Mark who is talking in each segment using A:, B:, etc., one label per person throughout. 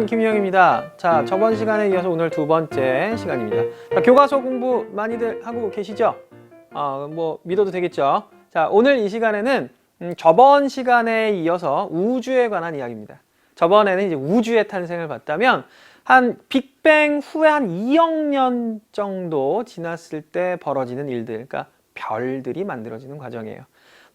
A: 김유영입니다. 자, 저번 시간에 이어서 오늘 두 번째 시간입니다. 자, 교과서 공부 많이들 하고 계시죠? 뭐 믿어도 되겠죠? 자, 오늘 이 시간에는 저번 시간에 이어서 우주에 관한 이야기입니다. 저번에는 이제 우주의 탄생을 봤다면 한 빅뱅 후에 한 2억 년 정도 지났을 때 벌어지는 일들, 그러니까 별들이 만들어지는 과정이에요.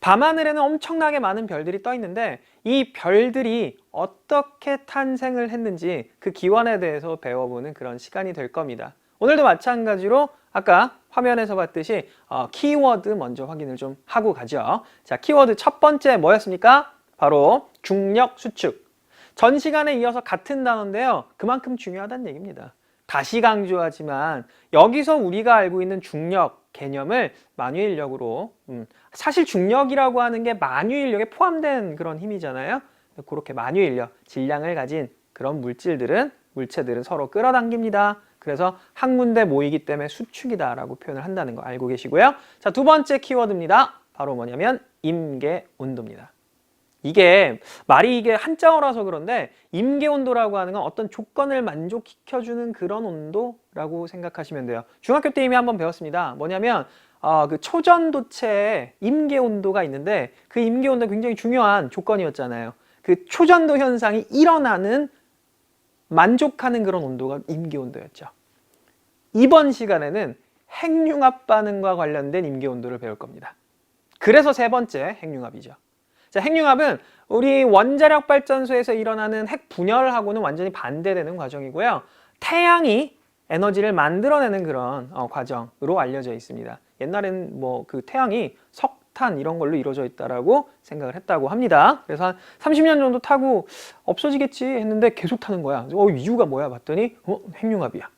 A: 밤하늘에는 엄청나게 많은 별들이 떠 있는데 이 별들이 어떻게 탄생을 했는지 그 기원에 대해서 배워보는 그런 시간이 될 겁니다. 오늘도 마찬가지로 아까 화면에서 봤듯이 키워드 먼저 확인을 좀 하고 가죠. 자, 키워드 첫 번째 뭐였습니까? 바로 중력 수축. 전 시간에 이어서 같은 단어인데요. 그만큼 중요하다는 얘기입니다. 다시 강조하지만 여기서 우리가 알고 있는 중력 개념을 만유인력으로 사실 중력이라고 하는 게 만유인력에 포함된 그런 힘이잖아요. 그렇게 만유인력, 질량을 가진 그런 물체들은 서로 끌어당깁니다. 그래서 한 군데 모이기 때문에 수축이다 라고 표현을 한다는 거 알고 계시고요. 자, 두 번째 키워드입니다. 바로 뭐냐면 임계온도입니다. 이게 한자어라서 그런데 임계온도라고 하는 건 어떤 조건을 만족시켜주는 그런 온도라고 생각하시면 돼요. 중학교 때 이미 한번 배웠습니다. 뭐냐면 그 초전도체에 임계온도가 있는데 그 임계온도가 굉장히 중요한 조건이었잖아요. 그 초전도 현상이 일어나는 만족하는 그런 온도가 임계온도였죠. 이번 시간에는 핵융합 반응과 관련된 임계온도를 배울 겁니다. 그래서 세 번째 핵융합이죠. 자, 핵융합은 우리 원자력 발전소에서 일어나는 핵 분열하고는 완전히 반대되는 과정이고요. 태양이 에너지를 만들어내는 그런 과정으로 알려져 있습니다. 옛날에는 뭐 그 태양이 석탄 이런 걸로 이루어져 있다라고 생각을 했다고 합니다. 그래서 한 30년 정도 타고 없어지겠지 했는데 계속 타는 거야. 이유가 뭐야? 봤더니 핵융합이야.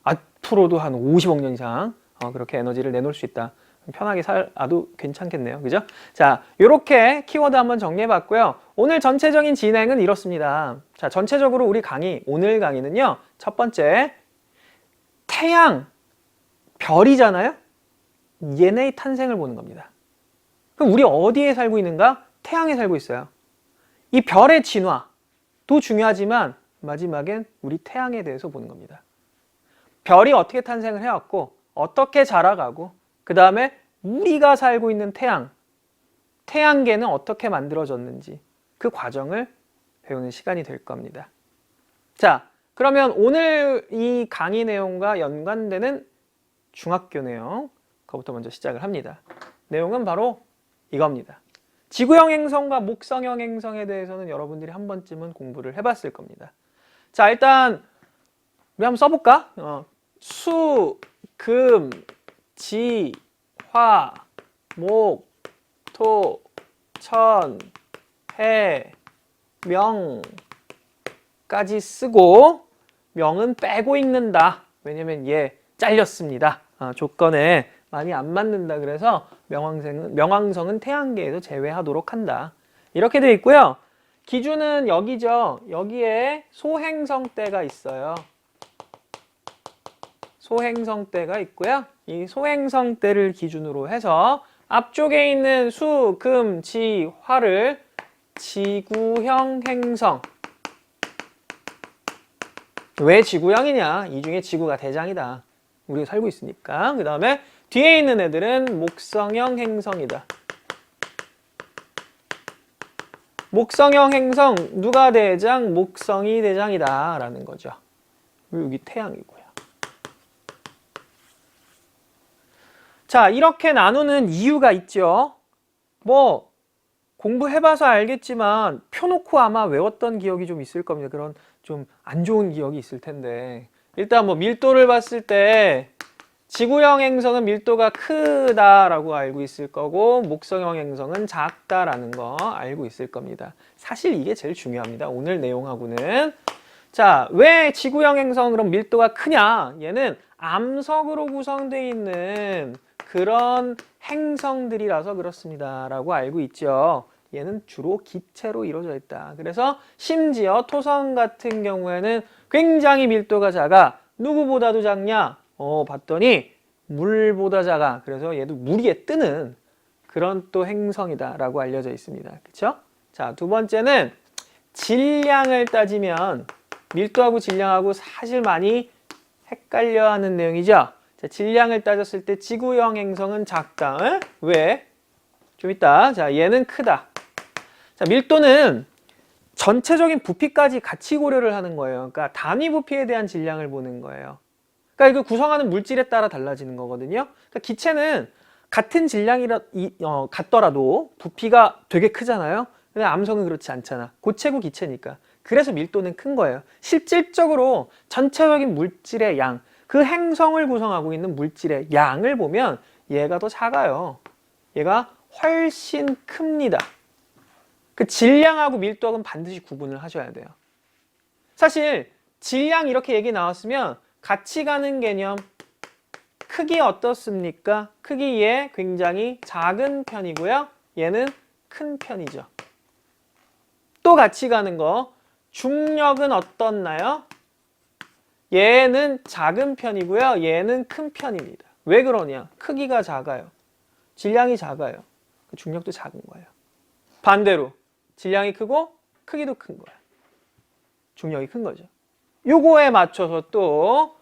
A: 앞으로도 한 50억 년 이상 그렇게 에너지를 내놓을 수 있다. 편하게 살아도 괜찮겠네요. 그죠? 자, 요렇게 키워드 한번 정리해 봤고요. 오늘 전체적인 진행은 이렇습니다. 자, 전체적으로 우리 오늘 강의는요. 첫 번째, 태양, 별이잖아요? 얘네의 탄생을 보는 겁니다. 그럼 우리 어디에 살고 있는가? 태양에 살고 있어요. 이 별의 진화도 중요하지만 마지막엔 우리 태양에 대해서 보는 겁니다. 별이 어떻게 탄생을 해왔고 어떻게 자라가고 그 다음에 우리가 살고 있는 태양계는 어떻게 만들어졌는지 그 과정을 배우는 시간이 될 겁니다. 자, 그러면 오늘 이 강의 내용과 연관되는 중학교 내용, 그것부터 먼저 시작을 합니다. 내용은 바로 이겁니다. 지구형 행성과 목성형 행성에 대해서는 여러분들이 한 번쯤은 공부를 해봤을 겁니다. 자, 일단 우리 한번 써볼까? 수, 금, 지, 화, 목, 토, 천, 해, 명까지 쓰고 명은 빼고 읽는다. 왜냐면 얘 잘렸습니다. 조건에 많이 안 맞는다. 그래서 명왕성은 태양계에서 제외하도록 한다. 이렇게 되어 있고요. 기준은 여기죠. 여기에 소행성대가 있어요. 소행성대가 있고요. 이 소행성대를 기준으로 해서 앞쪽에 있는 수, 금, 지, 화를 지구형 행성. 왜 지구형이냐? 이 중에 지구가 대장이다. 우리가 살고 있으니까. 그 다음에 뒤에 있는 애들은 목성형 행성이다. 목성형 행성 누가 대장? 목성이 대장이다 라는 거죠. 여기 태양이고요. 자, 이렇게 나누는 이유가 있죠. 뭐 공부해봐서 알겠지만 펴놓고 아마 외웠던 기억이 좀 있을 겁니다. 그런 좀 안 좋은 기억이 있을 텐데 일단 뭐 밀도를 봤을 때 지구형 행성은 밀도가 크다라고 알고 있을 거고 목성형 행성은 작다라는 거 알고 있을 겁니다. 사실 이게 제일 중요합니다. 오늘 내용하고는. 자, 왜 지구형 행성은 그럼 밀도가 크냐? 얘는 암석으로 구성되어 있는 그런 행성들이라서 그렇습니다 라고 알고 있죠. 얘는 주로 기체로 이루어져 있다. 그래서 심지어 토성 같은 경우에는 굉장히 밀도가 작아. 누구보다도 작냐? 봤더니 물보다 작아. 그래서 얘도 물 위에 뜨는 그런 또 행성이다 라고 알려져 있습니다. 그쵸? 자, 두 번째는 질량을 따지면 밀도하고 질량하고 사실 많이 헷갈려하는 내용이죠. 자, 질량을 따졌을 때 지구형 행성은 작다. 에? 왜? 좀 이따. 자, 얘는 크다. 자, 밀도는 전체적인 부피까지 같이 고려를 하는 거예요. 그러니까 단위 부피에 대한 질량을 보는 거예요. 그러니까 이거 구성하는 물질에 따라 달라지는 거거든요. 그러니까 기체는 같은 같더라도 부피가 되게 크잖아요. 근데 암석은 그렇지 않잖아. 고체고 기체니까. 그래서 밀도는 큰 거예요. 실질적으로 전체적인 물질의 양, 그 행성을 구성하고 있는 물질의 양을 보면 얘가 더 작아요. 얘가 훨씬 큽니다. 그 질량하고 밀도하고는 반드시 구분을 하셔야 돼요. 사실 질량 이렇게 얘기 나왔으면 같이 가는 개념, 크기 어떻습니까? 크기에 굉장히 작은 편이고요. 얘는 큰 편이죠. 또 같이 가는 거, 중력은 어떻나요? 얘는 작은 편이고요. 얘는 큰 편입니다. 왜 그러냐? 크기가 작아요. 질량이 작아요. 중력도 작은 거예요. 반대로 질량이 크고 크기도 큰 거예요. 중력이 큰 거죠. 요거에 맞춰서 또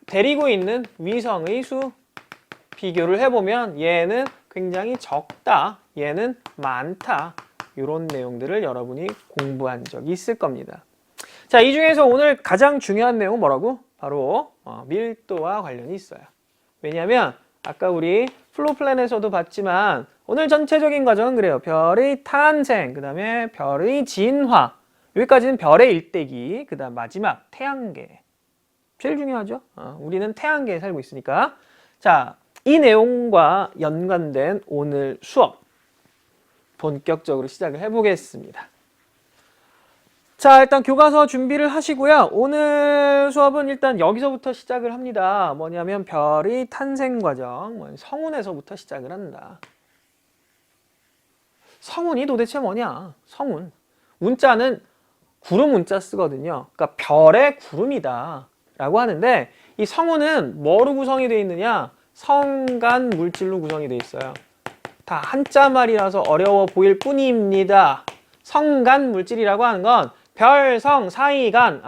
A: 데리고 있는 위성의 수 비교를 해보면 얘는 굉장히 적다, 얘는 많다, 이런 내용들을 여러분이 공부한 적이 있을 겁니다. 자, 이 중에서 오늘 가장 중요한 내용은 뭐라고? 바로 밀도와 관련이 있어요. 왜냐하면 아까 우리 플로우 플랜에서도 봤지만 오늘 전체적인 과정은 그래요. 별의 탄생, 그 다음에 별의 진화, 여기까지는 별의 일대기, 그 다음 마지막 태양계. 제일 중요하죠. 우리는 태양계에 살고 있으니까. 자, 이 내용과 연관된 오늘 수업 본격적으로 시작을 해보겠습니다. 자, 일단 교과서 준비를 하시고요. 오늘 수업은 일단 여기서부터 시작을 합니다. 뭐냐면 별의 탄생 과정, 성운에서부터 시작을 한다. 성운이 도대체 뭐냐? 성운. 운자는 구름 운자 쓰거든요. 그러니까 별의 구름이다 라고 하는데, 이 성운은 뭐로 구성이 되어 있느냐? 성간 물질로 구성이 되어 있어요. 다 한자 말이라서 어려워 보일 뿐입니다. 성간 물질이라고 하는 건 별, 성, 사이, 간.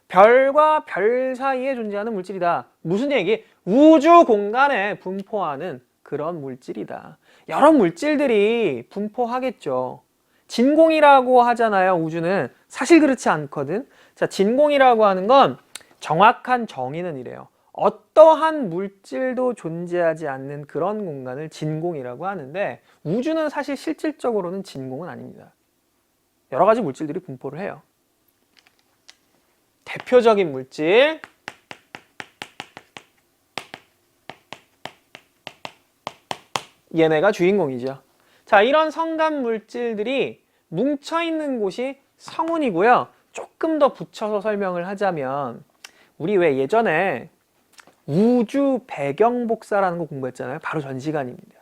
A: 별과 별 사이에 존재하는 물질이다. 무슨 얘기? 우주 공간에 분포하는 그런 물질이다. 여러 물질들이 분포하겠죠. 진공이라고 하잖아요. 우주는 사실 그렇지 않거든. 자, 진공이라고 하는 건 정확한 정의는 이래요. 어떠한 물질도 존재하지 않는 그런 공간을 진공이라고 하는데, 우주는 사실 실질적으로는 진공은 아닙니다. 여러 가지 물질들이 분포를 해요. 대표적인 물질, 얘네가 주인공이죠. 자, 이런 성간 물질들이 뭉쳐있는 곳이 성운이고요. 조금 더 붙여서 설명을 하자면, 우리 왜 예전에 우주 배경 복사라는 거 공부했잖아요. 바로 전 시간입니다.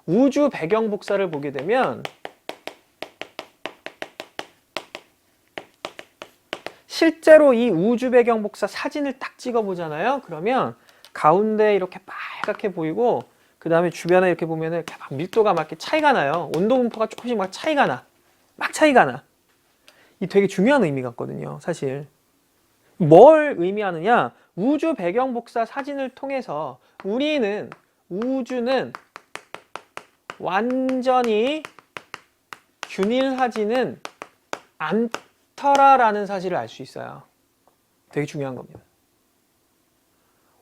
A: 우주 배경 복사를 보게 되면 실제로 이 우주 배경 복사 사진을 딱 찍어 보잖아요. 그러면 가운데 이렇게 빨갛게 보이고, 그 다음에 주변에 이렇게 보면은 이렇게 막 밀도가 막 이렇게 차이가 나요. 온도 분포가 조금씩 막 차이가 나. 이 되게 중요한 의미 같거든요, 사실. 뭘 의미하느냐? 우주 배경 복사 사진을 통해서 우주는 완전히 균일하지는 않더라라는 사실을 알 수 있어요. 되게 중요한 겁니다.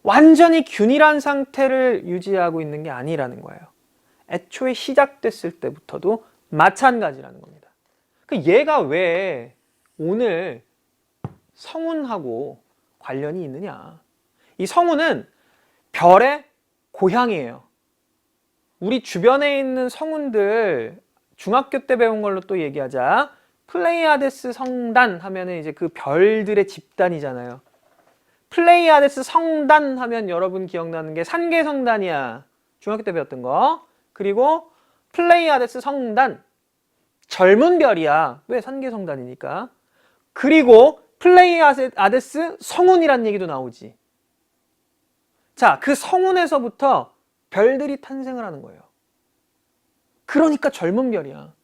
A: 완전히 균일한 상태를 유지하고 있는 게 아니라는 거예요. 애초에 시작됐을 때부터도 마찬가지라는 겁니다. 얘가 왜 오늘 성운하고 관련이 있느냐? 이 성운은 별의 고향이에요. 우리 주변에 있는 성운들, 중학교 때 배운 걸로 또 얘기하자. 플레이아데스 성단 하면은 이제 그 별들의 집단이잖아요. 플레이아데스 성단 하면 여러분 기억나는 게 산계성단이야. 중학교 때 배웠던 거. 그리고 플레이아데스 성단, 젊은 별이야. 왜? 산계성단이니까. 그리고 플레이아데스 성운이란 얘기도 나오지. 자, 그 성운에서부터 별들이 탄생을 하는 거예요. 그러니까 젊은 별이야.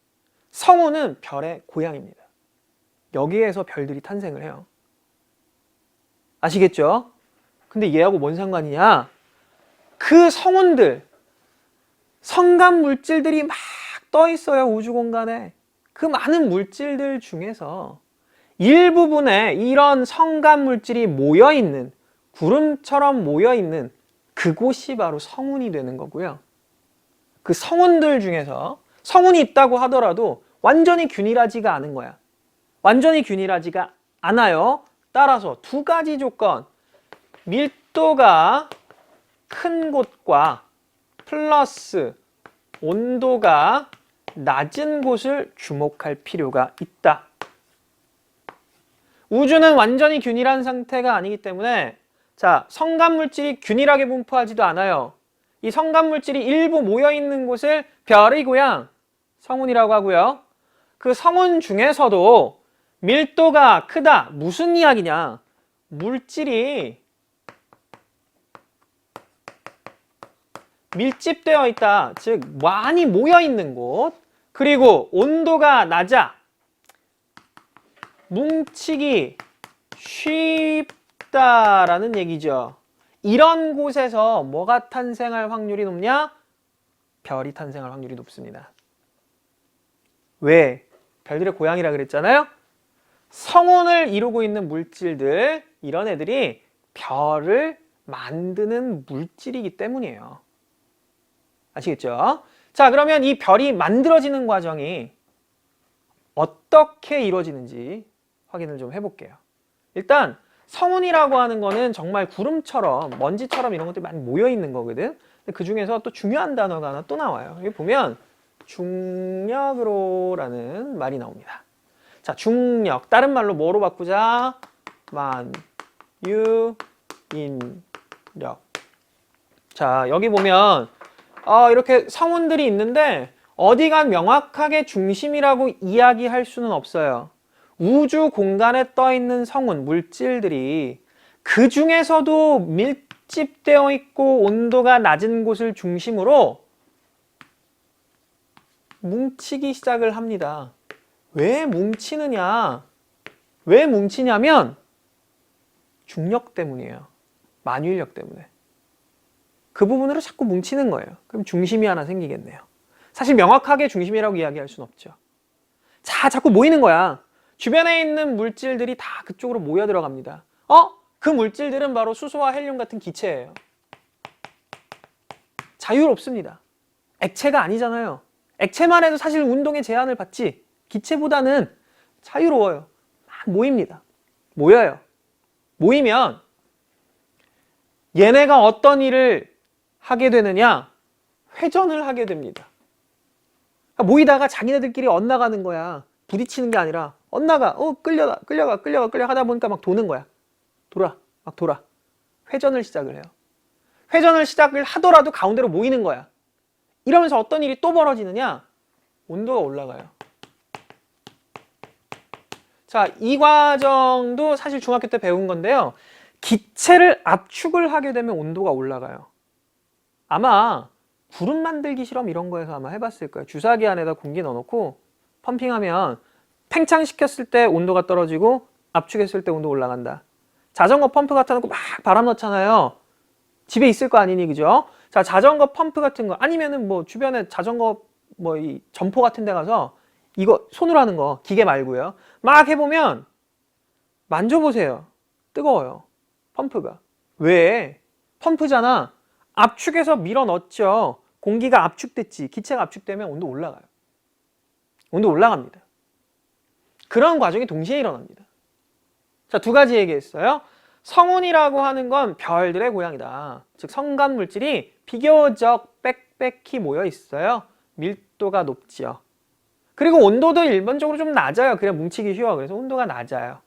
A: 성운은 별의 고향입니다. 여기에서 별들이 탄생을 해요. 아시겠죠? 근데 얘하고 뭔 상관이냐? 그 성운들, 성간 물질들이 막 떠 있어요. 우주 공간에. 그 많은 물질들 중에서 일부분에 이런 성간 물질이 모여 있는, 구름처럼 모여 있는 그곳이 바로 성운이 되는 거고요. 그 성운들 중에서 성운이 있다고 하더라도 완전히 균일하지가 않은 거야. 완전히 균일하지가 않아요. 따라서 두 가지 조건, 밀도가 큰 곳과 플러스 온도가 낮은 곳을 주목할 필요가 있다. 우주는 완전히 균일한 상태가 아니기 때문에 자, 성간 물질이 균일하게 분포하지도 않아요. 이 성간 물질이 일부 모여 있는 곳을 별의 고향, 성운이라고 하고요. 그 성운 중에서도 밀도가 크다. 무슨 이야기냐? 물질이 밀집되어 있다. 즉 많이 모여 있는 곳. 그리고 온도가 낮아. 뭉치기 쉽다라는 얘기죠. 이런 곳에서 뭐가 탄생할 확률이 높냐? 별이 탄생할 확률이 높습니다. 왜? 별들의 고향이라 그랬잖아요. 성운을 이루고 있는 물질들, 이런 애들이 별을 만드는 물질이기 때문이에요. 아시겠죠? 자, 그러면 이 별이 만들어지는 과정이 어떻게 이루어지는지 확인을 좀 해볼게요. 일단 성운이라고 하는 거는 정말 구름처럼, 먼지처럼 이런 것들이 많이 모여 있는 거거든. 근데 그 중에서 또 중요한 단어가 하나 또 나와요. 여기 보면 중력으로라는 말이 나옵니다. 자, 중력. 다른 말로 뭐로 바꾸자? 만유인력. 자, 여기 보면 이렇게 성운들이 있는데 어디가 명확하게 중심이라고 이야기할 수는 없어요. 우주 공간에 떠 있는 성운, 물질들이 그 중에서도 밀집되어 있고 온도가 낮은 곳을 중심으로 뭉치기 시작을 합니다. 왜 뭉치느냐? 왜 뭉치냐면 중력 때문이에요. 만유인력 때문에. 그 부분으로 자꾸 뭉치는 거예요. 그럼 중심이 하나 생기겠네요. 사실 명확하게 중심이라고 이야기할 수는 없죠. 자, 자꾸 모이는 거야. 주변에 있는 물질들이 다 그쪽으로 모여 들어갑니다. 그 물질들은 바로 수소와 헬륨 같은 기체예요. 자유롭습니다. 액체가 아니잖아요. 액체만 해도 사실 운동에 제한을 받지, 기체보다는 자유로워요. 막 모입니다. 모여요. 모이면 얘네가 어떤 일을 하게 되느냐? 회전을 하게 됩니다. 모이다가 자기네들끼리 엇나가는 거야. 부딪히는 게 아니라 엇나가, 끌려가 하다 보니까 막 도는 거야. 막 돌아. 회전을 시작을 해요. 회전을 시작을 하더라도 가운데로 모이는 거야. 이러면서 어떤 일이 또 벌어지느냐? 온도가 올라가요. 자, 이 과정도 사실 중학교 때 배운 건데요. 기체를 압축을 하게 되면 온도가 올라가요. 아마 구름 만들기 실험 이런 거에서 아마 해봤을 거예요. 주사기 안에다 공기 넣어놓고 펌핑하면 팽창시켰을 때 온도가 떨어지고 압축했을 때 온도 올라간다. 자전거 펌프 갖다 놓고 막 바람 넣잖아요. 집에 있을 거 아니니, 그죠? 자, 자전거 펌프 같은 거 아니면은 뭐 주변에 자전거 이 점포 같은 데 가서 이거 손으로 하는 거, 기계 말고요. 막 해보면 만져보세요. 뜨거워요. 펌프가. 왜? 펌프잖아. 압축해서 밀어 넣었죠. 공기가 압축됐지. 기체가 압축되면 온도 올라가요. 온도 올라갑니다. 그런 과정이 동시에 일어납니다. 자, 두 가지 얘기했어요. 성운이라고 하는 건 별들의 고향이다. 즉 성간 물질이 비교적 빽빽히 모여 있어요. 밀도가 높지요. 그리고 온도도 일반적으로 좀 낮아요. 그냥 뭉치기 쉬워. 그래서 온도가 낮아요.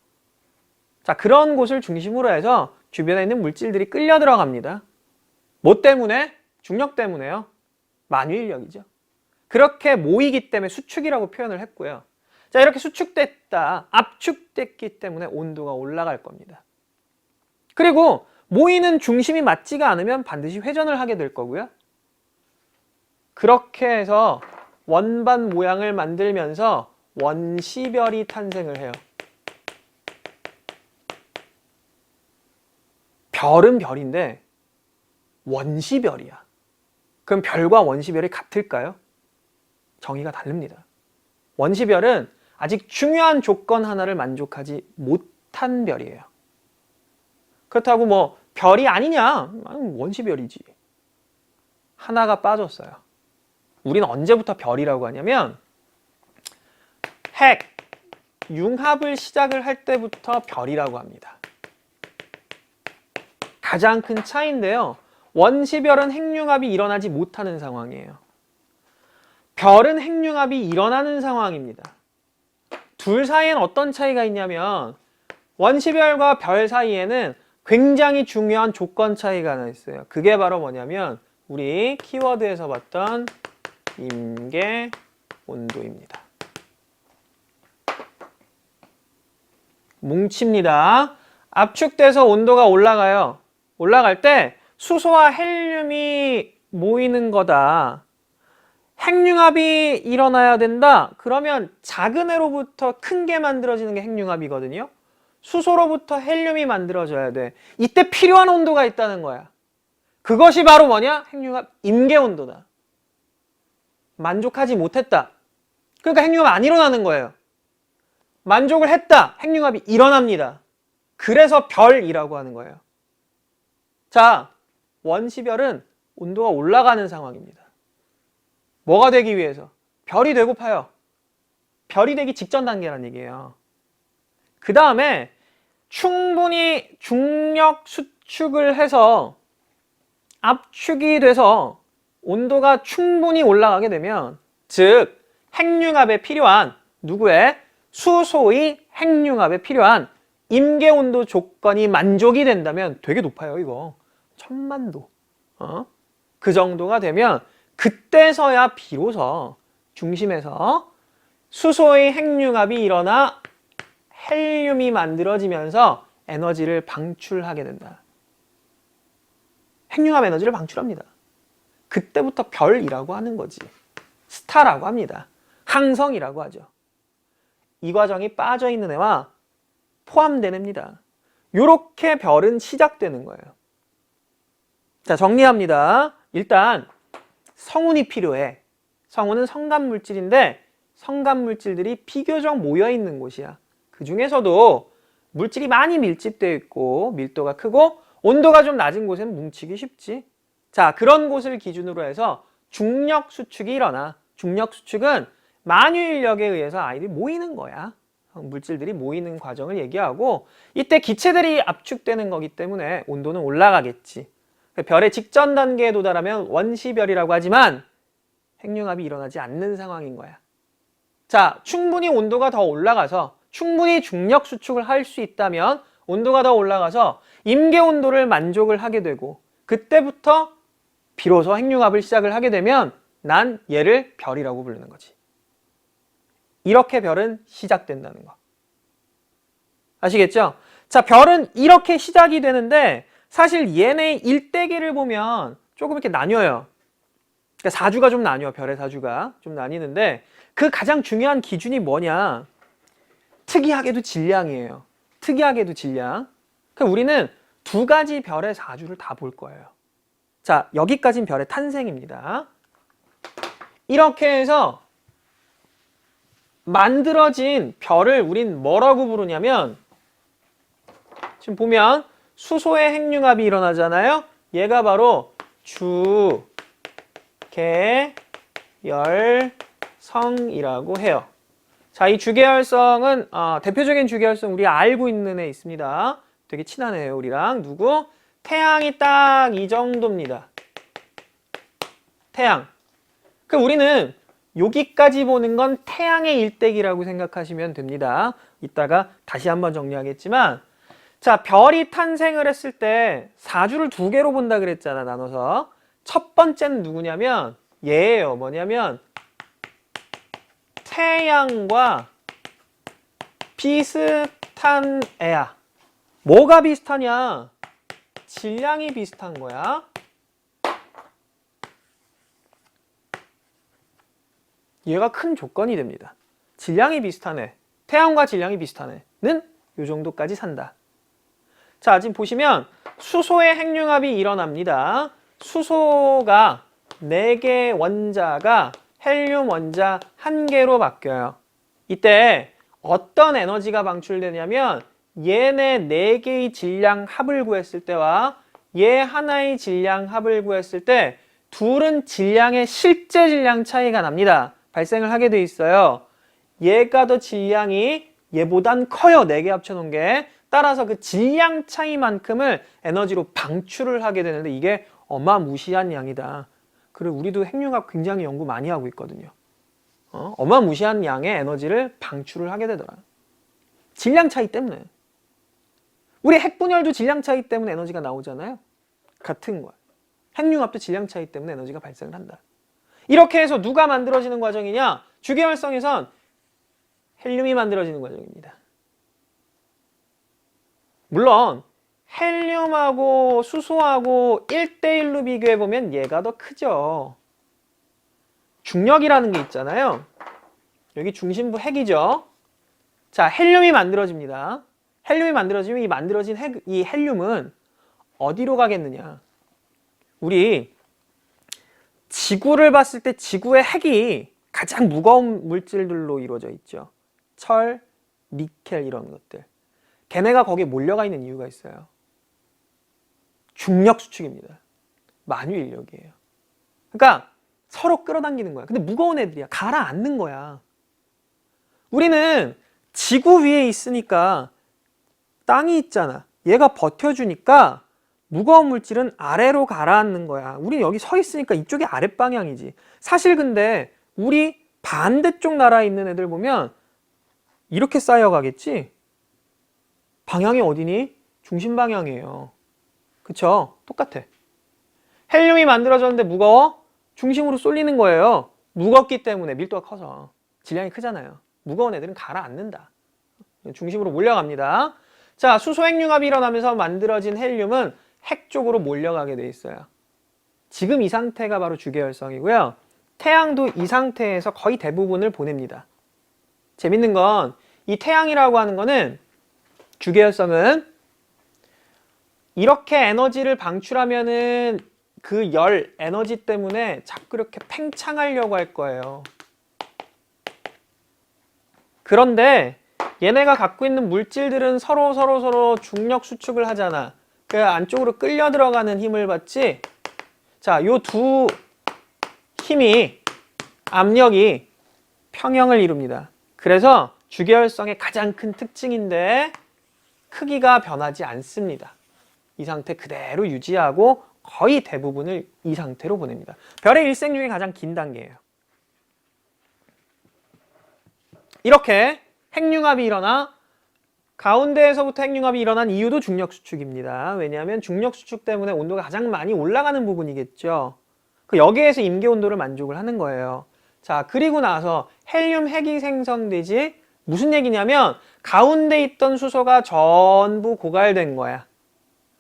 A: 자, 그런 곳을 중심으로 해서 주변에 있는 물질들이 끌려 들어갑니다. 뭐 때문에? 중력 때문에요. 만유인력이죠. 그렇게 모이기 때문에 수축이라고 표현을 했고요. 자, 이렇게 수축됐다, 압축됐기 때문에 온도가 올라갈 겁니다. 그리고 모이는 중심이 맞지가 않으면 반드시 회전을 하게 될 거고요. 그렇게 해서 원반 모양을 만들면서 원시별이 탄생을 해요. 별은 별인데 원시별이야. 그럼 별과 원시별이 같을까요? 정의가 다릅니다. 원시별은 아직 중요한 조건 하나를 만족하지 못한 별이에요. 그렇다고 뭐 별이 아니냐? 원시별이지. 하나가 빠졌어요. 우리는 언제부터 별이라고 하냐면 핵, 융합을 시작을 할 때부터 별이라고 합니다. 가장 큰 차이인데요. 원시별은 핵융합이 일어나지 못하는 상황이에요. 별은 핵융합이 일어나는 상황입니다. 둘 사이에는 어떤 차이가 있냐면 원시별과 별 사이에는 굉장히 중요한 조건 차이가 하나 있어요. 그게 바로 뭐냐면 우리 키워드에서 봤던 임계 온도입니다. 뭉칩니다. 압축돼서 온도가 올라가요. 올라갈 때 수소와 헬륨이 모이는 거다. 핵융합이 일어나야 된다. 그러면 작은 애로부터 큰 게 만들어지는 게 핵융합이거든요. 수소로부터 헬륨이 만들어져야 돼. 이때 필요한 온도가 있다는 거야. 그것이 바로 뭐냐? 핵융합 임계 온도다. 만족하지 못했다. 그러니까 핵융합 안 일어나는 거예요. 만족을 했다. 핵융합이 일어납니다. 그래서 별이라고 하는 거예요. 자, 원시별은 온도가 올라가는 상황입니다. 뭐가 되기 위해서? 별이 되고파요. 별이 되기 직전 단계란 얘기예요. 그 다음에 충분히 중력 수축을 해서 압축이 돼서 온도가 충분히 올라가게 되면, 즉 핵융합에 필요한 누구의? 수소의 핵융합에 필요한 임계온도 조건이 만족이 된다면 되게 높아요. 이거 1000만도 그 정도가 되면 그때서야 비로소 중심에서 수소의 핵융합이 일어나 헬륨이 만들어지면서 에너지를 방출하게 된다. 핵융합 에너지를 방출합니다. 그때부터 별이라고 하는 거지. 스타라고 합니다. 항성이라고 하죠. 이 과정이 빠져있는 애와 포함된 애입니다. 요렇게 별은 시작되는 거예요. 자, 정리합니다. 일단 성운이 필요해. 성운은 성간물질인데 성간물질들이 비교적 모여있는 곳이야. 그 중에서도 물질이 많이 밀집되어 있고 밀도가 크고 온도가 좀 낮은 곳엔 뭉치기 쉽지. 자, 그런 곳을 기준으로 해서 중력 수축이 일어나. 중력 수축은 만유인력에 의해서 아이들이 모이는 거야. 물질들이 모이는 과정을 얘기하고, 이때 기체들이 압축되는 거기 때문에 온도는 올라가겠지. 별의 직전 단계에 도달하면 원시별이라고 하지만 핵융합이 일어나지 않는 상황인 거야. 자, 충분히 온도가 더 올라가서 충분히 중력 수축을 할 수 있다면 온도가 더 올라가서 임계 온도를 만족을 하게 되고, 그때부터 비로소 핵융합을 시작을 하게 되면 난 얘를 별이라고 부르는 거지. 이렇게 별은 시작된다는 거. 아시겠죠? 자, 별은 이렇게 시작이 되는데 사실 얘네 일대기를 보면 조금 이렇게 나뉘어요. 그러니까 사주가 좀 나뉘어. 별의 사주가 좀 나뉘는데 그 가장 중요한 기준이 뭐냐? 특이하게도 질량이에요. 특이하게도 질량. 그러니까 우리는 두 가지 별의 사주를 다 볼 거예요. 자, 여기까지는 별의 탄생입니다. 이렇게 해서 만들어진 별을 우린 뭐라고 부르냐면, 지금 보면 수소의 핵융합이 일어나잖아요. 얘가 바로 주계열성이라고 해요. 자, 이 주계열성은 대표적인 주계열성 우리가 알고 있는 애 있습니다. 되게 친한 애예요, 우리랑. 누구? 태양이 딱 이 정도입니다. 태양. 그 우리는 여기까지 보는 건 태양의 일대기라고 생각하시면 됩니다. 이따가 다시 한번 정리하겠지만, 자, 별이 탄생을 했을 때 사주를 두 개로 본다 그랬잖아, 나눠서. 첫 번째는 누구냐면 얘예요. 뭐냐면 태양과 비슷한 애야. 뭐가 비슷하냐? 질량이 비슷한 거야. 얘가 큰 조건이 됩니다. 질량이 비슷한 애, 태양과 질량이 비슷한 애는 이 정도까지 산다. 자, 지금 보시면 수소의 핵융합이 일어납니다. 수소가 4개 원자가 헬륨 원자 1개로 바뀌어요. 이때 어떤 에너지가 방출되냐면 얘네 4개의 질량 합을 구했을 때와 얘 하나의 질량 합을 구했을 때 둘은 질량의 실제 질량 차이가 납니다. 발생을 하게 돼 있어요. 얘가 더 질량이 얘보단 커요. 4개 합쳐놓은 게. 따라서 그 질량 차이만큼을 에너지로 방출을 하게 되는데 이게 어마무시한 양이다. 그리고 우리도 핵융합 굉장히 연구 많이 하고 있거든요. 어마무시한 양의 에너지를 방출을 하게 되더라. 질량 차이 때문에. 우리 핵분열도 질량 차이 때문에 에너지가 나오잖아요. 같은 거야. 핵융합도 질량 차이 때문에 에너지가 발생을 한다. 이렇게 해서 누가 만들어지는 과정이냐? 주계열성에선 헬륨이 만들어지는 과정입니다. 물론 헬륨하고 수소하고 1대1로 비교해보면 얘가 더 크죠. 중력이라는 게 있잖아요. 여기 중심부 핵이죠. 자, 헬륨이 만들어집니다. 헬륨이 만들어지면 이 만들어진 이 헬륨은 어디로 가겠느냐? 우리 지구를 봤을 때 지구의 핵이 가장 무거운 물질들로 이루어져 있죠. 철, 니켈 이런 것들. 걔네가 거기에 몰려가 있는 이유가 있어요. 중력 수축입니다. 만유 인력이에요. 그러니까 서로 끌어당기는 거야. 근데 무거운 애들이야. 가라앉는 거야. 우리는 지구 위에 있으니까 땅이 있잖아. 얘가 버텨주니까 무거운 물질은 아래로 가라앉는 거야. 우리는 여기 서 있으니까 이쪽이 아랫방향이지. 사실 근데 우리 반대쪽 나라에 있는 애들 보면 이렇게 쌓여가겠지? 방향이 어디니? 중심 방향이에요. 그쵸? 똑같아. 헬륨이 만들어졌는데 무거워? 중심으로 쏠리는 거예요. 무겁기 때문에 밀도가 커서. 질량이 크잖아요. 무거운 애들은 가라앉는다. 중심으로 몰려갑니다. 자, 수소 핵융합이 일어나면서 만들어진 헬륨은 핵 쪽으로 몰려가게 돼 있어요. 지금 이 상태가 바로 주계열성이고요. 태양도 이 상태에서 거의 대부분을 보냅니다. 재밌는 건 이 태양이라고 하는 거는 주계열성은 이렇게 에너지를 방출하면은 그 열, 에너지 때문에 자꾸 이렇게 팽창하려고 할 거예요. 그런데 얘네가 갖고 있는 물질들은 서로 중력 수축을 하잖아. 그 안쪽으로 끌려 들어가는 힘을 받지. 자, 요 두 힘이 압력이 평형을 이룹니다. 그래서 주계열성의 가장 큰 특징인데 크기가 변하지 않습니다. 이 상태 그대로 유지하고 거의 대부분을 이 상태로 보냅니다. 별의 일생 중에 가장 긴 단계예요. 이렇게 핵융합이 일어나 가운데에서부터 핵융합이 일어난 이유도 중력 수축입니다. 왜냐하면 중력 수축 때문에 온도가 가장 많이 올라가는 부분이겠죠. 여기에서 임계 온도를 만족을 하는 거예요. 자, 그리고 나서 헬륨 핵이 생성되지. 무슨 얘기냐면 가운데 있던 수소가 전부 고갈된 거야.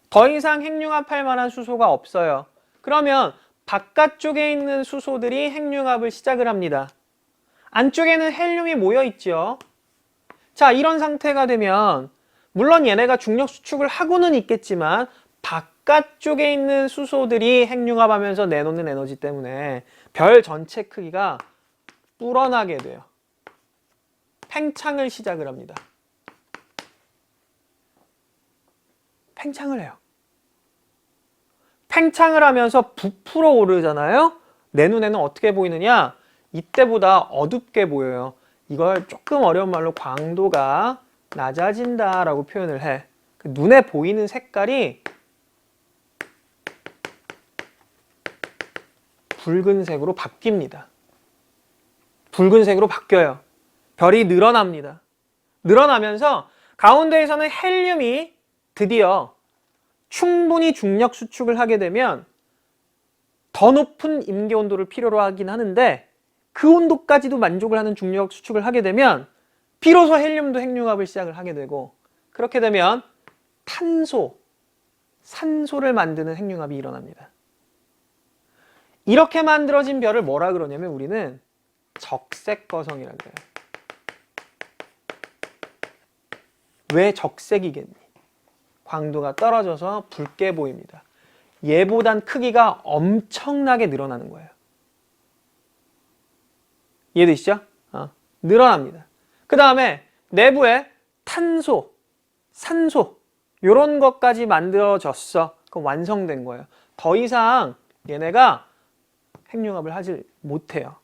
A: 더 이상 핵융합할 만한 수소가 없어요. 그러면 바깥쪽에 있는 수소들이 핵융합을 시작을 합니다. 안쪽에는 헬륨이 모여 있죠. 자, 이런 상태가 되면 물론 얘네가 중력 수축을 하고는 있겠지만 바깥쪽에 있는 수소들이 핵융합하면서 내놓는 에너지 때문에 별 전체 크기가 불어나게 돼요. 팽창을 시작을 합니다. 팽창을 해요. 팽창을 하면서 부풀어 오르잖아요. 내 눈에는 어떻게 보이느냐? 이때보다 어둡게 보여요. 이걸 조금 어려운 말로 광도가 낮아진다 라고 표현을 해. 그 눈에 보이는 색깔이 붉은색으로 바뀝니다. 붉은색으로 바뀌어요. 별이 늘어납니다. 늘어나면서 가운데에서는 헬륨이 드디어 충분히 중력 수축을 하게 되면 더 높은 임계 온도를 필요로 하긴 하는데 그 온도까지도 만족을 하는 중력 수축을 하게 되면 비로소 헬륨도 핵융합을 시작을 하게 되고 그렇게 되면 탄소, 산소를 만드는 핵융합이 일어납니다. 이렇게 만들어진 별을 뭐라 그러냐면 우리는 적색거성이라고 해요. 왜 적색이겠니? 광도가 떨어져서 붉게 보입니다. 얘보단 크기가 엄청나게 늘어나는 거예요. 이해되시죠? 늘어납니다. 그 다음에 내부에 탄소, 산소 이런 것까지 만들어졌어. 그럼 완성된 거예요. 더 이상 얘네가 핵융합을 하지 못해요.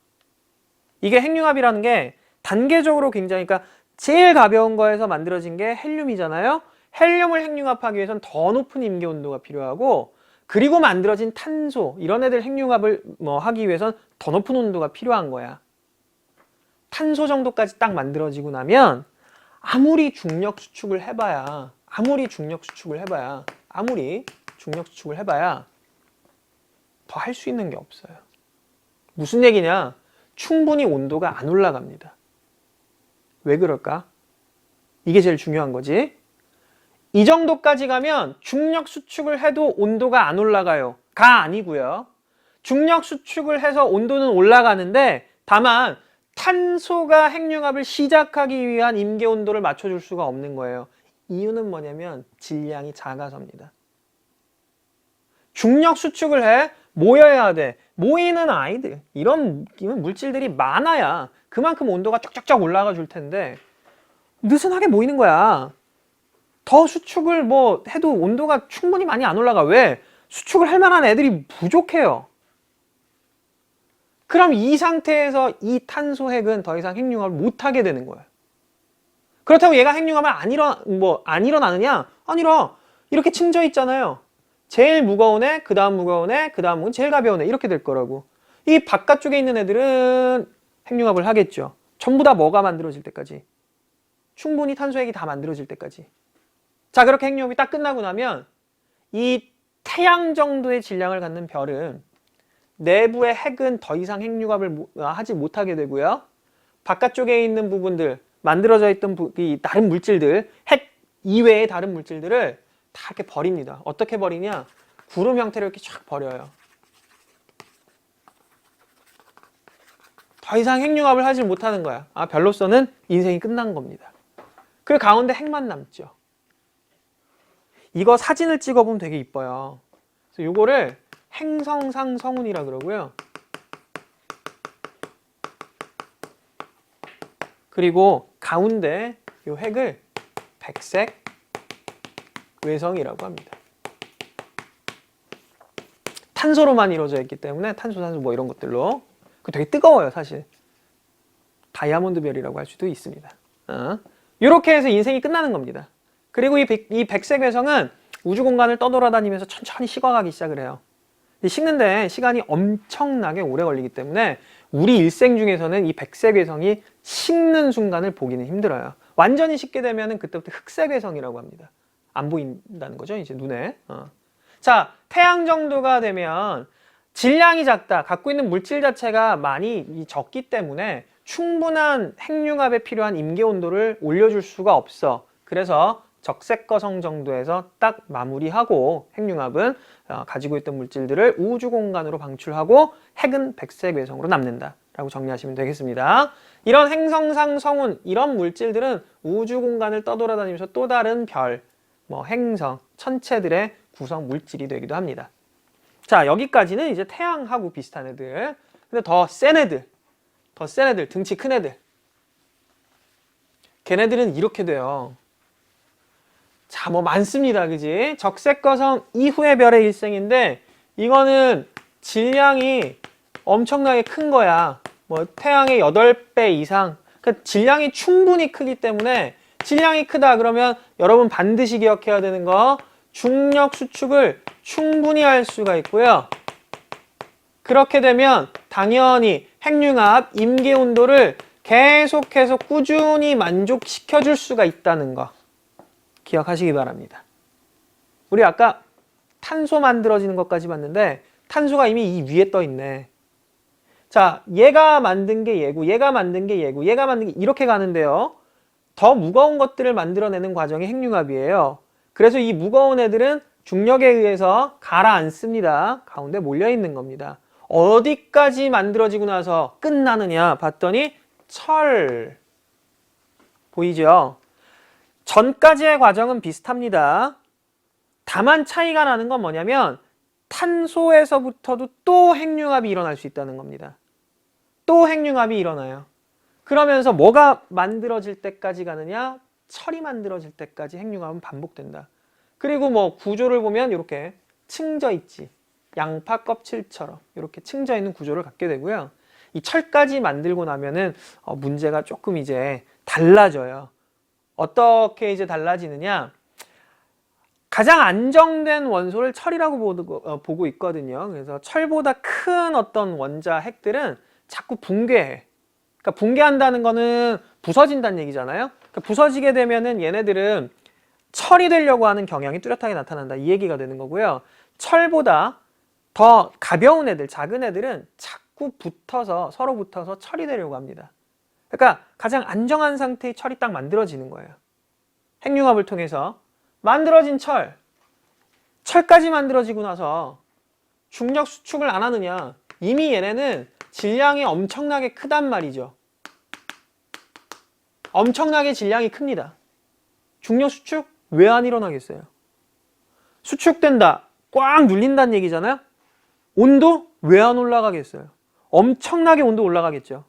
A: 이게 핵융합이라는 게 단계적으로 굉장히, 그러니까 제일 가벼운 거에서 만들어진 게 헬륨이잖아요. 헬륨을 핵융합하기 위해서는 더 높은 임계 온도가 필요하고, 그리고 만들어진 탄소 이런 애들 핵융합을 하기 위해서는 더 높은 온도가 필요한 거야. 탄소 정도까지 딱 만들어지고 나면 아무리 중력 수축을 해봐야 더 할 수 있는 게 없어요. 무슨 얘기냐? 충분히 온도가 안 올라갑니다. 왜 그럴까? 이게 제일 중요한 거지. 이 정도까지 가면 중력 수축을 해도 온도가 안 올라가요. 가 아니고요. 중력 수축을 해서 온도는 올라가는데 다만 탄소가 핵융합을 시작하기 위한 임계 온도를 맞춰줄 수가 없는 거예요. 이유는 뭐냐면 질량이 작아서입니다. 중력 수축을 해 모여야 돼. 모이는 아이들, 이런 물질들이 많아야 그만큼 온도가 쫙쫙쫙 올라가 줄 텐데 느슨하게 모이는 거야. 더 수축을 해도 온도가 충분히 많이 안 올라가. 왜? 수축을 할 만한 애들이 부족해요. 그럼 이 상태에서 이 탄소 핵은 더 이상 핵융합을 못 하게 되는 거예요. 그렇다고 얘가 핵융합을 안 일어나느냐? 아니라 이렇게 층져 있잖아요. 제일 무거운 애, 그 다음 무거운 애, 그 다음은 제일 가벼운 애, 이렇게 될 거라고. 이 바깥쪽에 있는 애들은 핵융합을 하겠죠. 전부 다 뭐가 만들어질 때까지? 충분히 탄소핵이 다 만들어질 때까지. 자, 그렇게 핵융합이 딱 끝나고 나면 이 태양 정도의 질량을 갖는 별은 내부의 핵은 더 이상 핵융합을 하지 못하게 되고요. 바깥쪽에 있는 부분들, 만들어져 있던 이 다른 물질들, 핵 이외의 다른 물질들을 다 이렇게 버립니다. 어떻게 버리냐? 구름 형태로 이렇게 쫙 버려요. 더 이상 핵융합을 하지 못하는 거야. 별로서는 인생이 끝난 겁니다. 그 가운데 핵만 남죠. 이거 사진을 찍어보면 되게 이뻐요. 그래서 이거를 행성상 성운이라 그러고요. 그리고 가운데 이 핵을 백색 외성이라고 합니다. 탄소로만 이루어져 있기 때문에 탄소, 산소 이런 것들로. 되게 뜨거워요, 사실. 다이아몬드 별이라고 할 수도 있습니다. 이렇게 해서 인생이 끝나는 겁니다. 그리고 이 백색 외성은 우주 공간을 떠돌아다니면서 천천히 식어가기 시작을 해요. 식는데 시간이 엄청나게 오래 걸리기 때문에 우리 일생 중에서는 이 백색 외성이 식는 순간을 보기는 힘들어요. 완전히 식게 되면 그때부터 흑색 외성이라고 합니다. 안 보인다는 거죠, 이제 눈에. 자, 태양 정도가 되면 질량이 작다. 갖고 있는 물질 자체가 많이 적기 때문에 충분한 핵융합에 필요한 임계 온도를 올려줄 수가 없어. 그래서 적색거성 정도에서 딱 마무리하고 핵융합은 가지고 있던 물질들을 우주 공간으로 방출하고 핵은 백색 외성으로 남는다 라고 정리하시면 되겠습니다. 이런 행성상 성운, 이런 물질들은 우주 공간을 떠돌아다니면서 또 다른 별, 행성, 천체들의 구성 물질이 되기도 합니다. 자, 여기까지는 이제 태양하고 비슷한 애들. 근데 더 센 애들, 등치 큰 애들, 걔네들은 이렇게 돼요. 자, 많습니다. 그지? 적색거성 이후의 별의 일생인데 이거는 질량이 엄청나게 큰 거야. 태양의 8배 이상. 그러니까 질량이 충분히 크기 때문에, 질량이 크다 그러면 여러분 반드시 기억해야 되는 거, 중력 수축을 충분히 할 수가 있고요. 그렇게 되면 당연히 핵융합, 임계 온도를 계속해서 꾸준히 만족시켜줄 수가 있다는 거 기억하시기 바랍니다. 우리 아까 탄소 만들어지는 것까지 봤는데 탄소가 이미 이 위에 떠 있네. 자, 얘가 만든 게 얘고, 얘가 만든 게 얘고, 얘가 만든 게 이렇게 가는데요. 더 무거운 것들을 만들어내는 과정이 핵융합이에요. 그래서 이 무거운 애들은 중력에 의해서 가라앉습니다. 가운데 몰려있는 겁니다. 어디까지 만들어지고 나서 끝나느냐 봤더니 철. 보이죠? 전까지의 과정은 비슷합니다. 다만 차이가 나는 건 뭐냐면 탄소에서부터도 또 핵융합이 일어날 수 있다는 겁니다. 또 핵융합이 일어나요. 그러면서 뭐가 만들어질 때까지 가느냐? 철이 만들어질 때까지 핵융합은 반복된다. 그리고 뭐 구조를 보면 이렇게 층져 있지. 양파 껍질처럼 이렇게 층져 있는 구조를 갖게 되고요. 이 철까지 만들고 나면은 문제가 조금 이제 달라져요. 어떻게 이제 달라지느냐? 가장 안정된 원소를 철이라고 보고 있거든요. 그래서 철보다 큰 어떤 원자 핵들은 자꾸 붕괴해. 그러니까 붕괴한다는 거는 부서진다는 얘기잖아요. 그러니까 부서지게 되면은 얘네들은 철이 되려고 하는 경향이 뚜렷하게 나타난다. 이 얘기가 되는 거고요. 철보다 더 가벼운 애들, 작은 애들은 자꾸 서로 붙어서 철이 되려고 합니다. 그러니까 가장 안정한 상태의 철이 딱 만들어지는 거예요. 핵융합을 통해서 만들어진 철까지 만들어지고 나서 중력 수축을 안 하느냐? 이미 얘네는 질량이 엄청나게 크단 말이죠. 엄청나게 질량이 큽니다. 중력 수축 왜 안 일어나겠어요? 수축된다, 꽉 눌린다는 얘기잖아요. 온도 왜 안 올라가겠어요? 엄청나게 온도 올라가겠죠.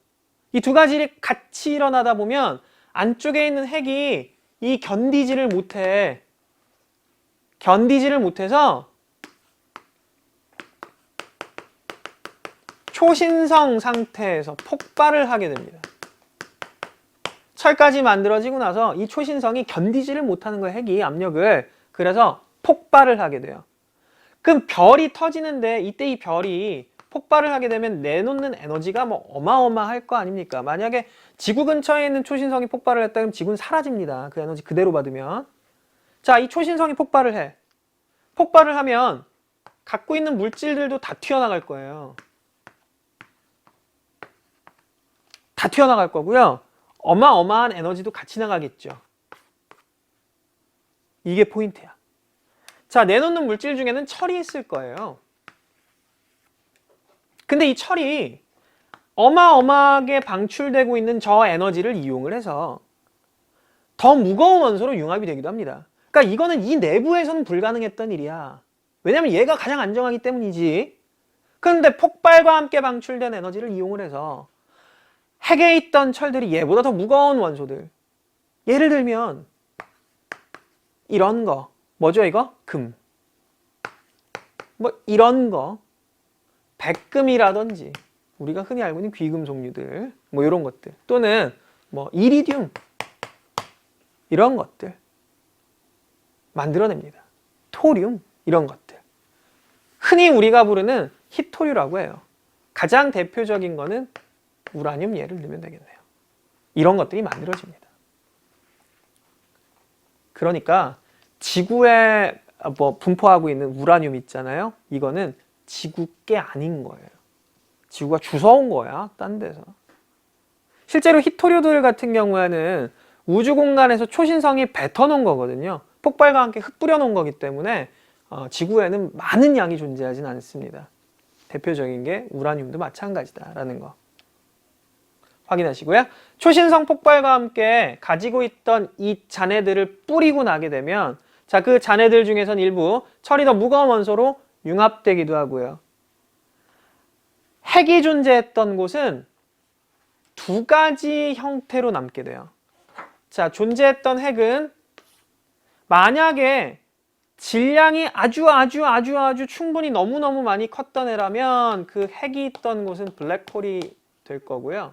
A: 이 두 가지를 같이 일어나다 보면 안쪽에 있는 핵이 이 견디지를 못해서 초신성 상태에서 폭발을 하게 됩니다. 철까지 만들어지고 나서 이 초신성이 견디지를 못하는 거예요. 핵이 압력을. 그래서 폭발을 하게 돼요. 그럼 별이 터지는데 이때 이 별이 폭발을 하게 되면 내놓는 에너지가 뭐 어마어마할 거 아닙니까? 만약에 지구 근처에 있는 초신성이 폭발을 했다 그러면 지구는 사라집니다. 그 에너지 그대로 받으면. 자, 이 초신성이 폭발을 해. 폭발을 하면 갖고 있는 물질들도 다 튀어나갈 거예요. 다 튀어나갈 거고요. 어마어마한 에너지도 같이 나가겠죠. 이게 포인트야. 자, 내놓는 물질 중에는 철이 있을 거예요. 근데 이 철이 어마어마하게 방출되고 있는 저 에너지를 이용을 해서 더 무거운 원소로 융합이 되기도 합니다. 그러니까 이거는 이 내부에서는 불가능했던 일이야. 왜냐면 얘가 가장 안정하기 때문이지. 그런데 폭발과 함께 방출된 에너지를 이용을 해서 핵에 있던 철들이 얘보다 더 무거운 원소들, 예를 들면 이런 거, 뭐죠 이거? 금. 뭐 이런 거, 백금이라든지 우리가 흔히 알고 있는 귀금속류들, 뭐 이런 것들, 또는 뭐 이리듐, 이런 것들 만들어냅니다. 토륨, 이런 것들. 흔히 우리가 부르는 희토류라고 해요. 가장 대표적인 거는 우라늄 예를 들면 되겠네요. 이런 것들이 만들어집니다. 그러니까 지구에 분포하고 있는 우라늄 있잖아요. 이거는 지구 게 아닌 거예요. 지구가 주워온 거야, 딴 데서. 실제로 희토류들 같은 경우에는 우주 공간에서 초신성이 뱉어놓은 거거든요. 폭발과 함께 흩뿌려 놓은 거기 때문에 지구에는 많은 양이 존재하진 않습니다. 대표적인 게 우라늄도 마찬가지다라는 거 확인하시고요. 초신성 폭발과 함께 가지고 있던 이 잔해들을 뿌리고 나게 되면, 자, 그 잔해들 중에선 일부 철이 더 무거운 원소로 융합되기도 하고요. 핵이 존재했던 곳은 두 가지 형태로 남게 돼요. 자, 존재했던 핵은 만약에 질량이 아주 충분히 너무너무 많이 컸던 애라면 그 핵이 있던 곳은 블랙홀이 될 거고요.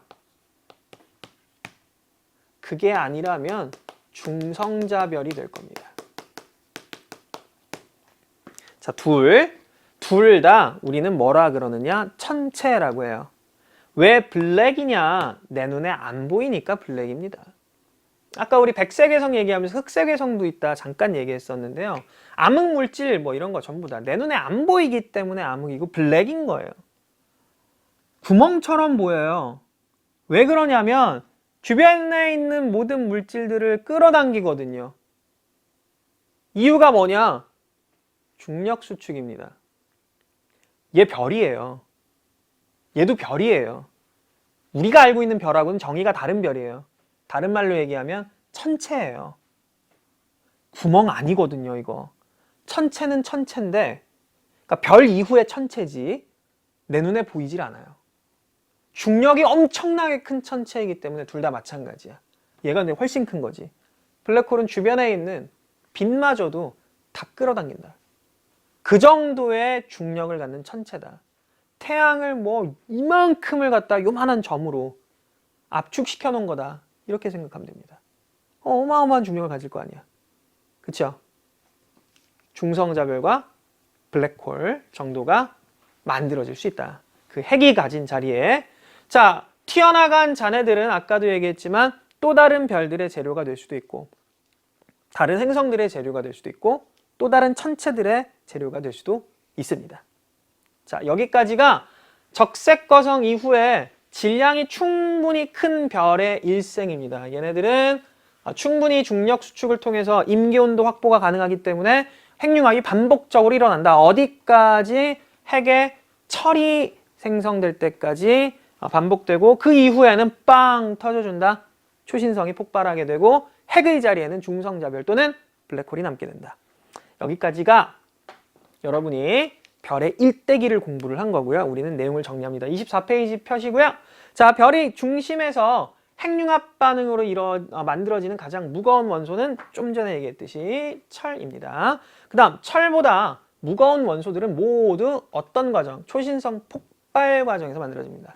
A: 그게 아니라면 중성자별이 될 겁니다. 자, 둘 다 우리는 뭐라 그러느냐? 천체라고 해요. 왜 블랙이냐? 내 눈에 안 보이니까 블랙입니다. 아까 우리 백색외성 얘기하면서 흑색외성도 있다 잠깐 얘기했었는데요. 암흑물질 뭐 이런 거 전부 다 내 눈에 안 보이기 때문에 암흑이고 블랙인 거예요. 구멍처럼 보여요. 왜 그러냐면 주변에 있는 모든 물질들을 끌어당기거든요. 이유가 뭐냐? 중력 수축입니다. 얘 별이에요. 얘도 별이에요. 우리가 알고 있는 별하고는 정의가 다른 별이에요. 다른 말로 얘기하면 천체예요. 구멍 아니거든요, 이거. 천체는 천체인데, 그러니까 별 이후의 천체지 내 눈에 보이질 않아요. 중력이 엄청나게 큰 천체이기 때문에 둘 다 마찬가지야. 얘가 근데 훨씬 큰 거지. 블랙홀은 주변에 있는 빛마저도 다 끌어당긴다. 그 정도의 중력을 갖는 천체다. 태양을 뭐 이만큼을 갖다 요만한 점으로 압축시켜 놓은 거다. 이렇게 생각하면 됩니다. 어마어마한 중력을 가질 거 아니야. 그쵸? 중성자별과 블랙홀 정도가 만들어질 수 있다. 그 핵이 가진 자리에. 자, 튀어나간 잔해들은 아까도 얘기했지만 또 다른 별들의 재료가 될 수도 있고, 다른 행성들의 재료가 될 수도 있고, 또 다른 천체들의 재료가 될 수도 있습니다. 자, 여기까지가 적색거성 이후에 질량이 충분히 큰 별의 일생입니다. 얘네들은 충분히 중력 수축을 통해서 임기온도 확보가 가능하기 때문에 핵융합이 반복적으로 일어난다. 어디까지? 핵의 철이 생성될 때까지 반복되고, 그 이후에는 빵 터져준다. 초신성이 폭발하게 되고 핵의 자리에는 중성자별 또는 블랙홀이 남게 된다. 여기까지가 여러분이 별의 일대기를 공부를 한 거고요. 우리는 내용을 정리합니다. 24페이지 펴시고요. 자, 별이 중심에서 핵융합 반응으로 만들어지는 가장 무거운 원소는 좀 전에 얘기했듯이 철입니다. 그 다음 철보다 무거운 원소들은 모두 어떤 과정? 초신성 폭발 과정에서 만들어집니다.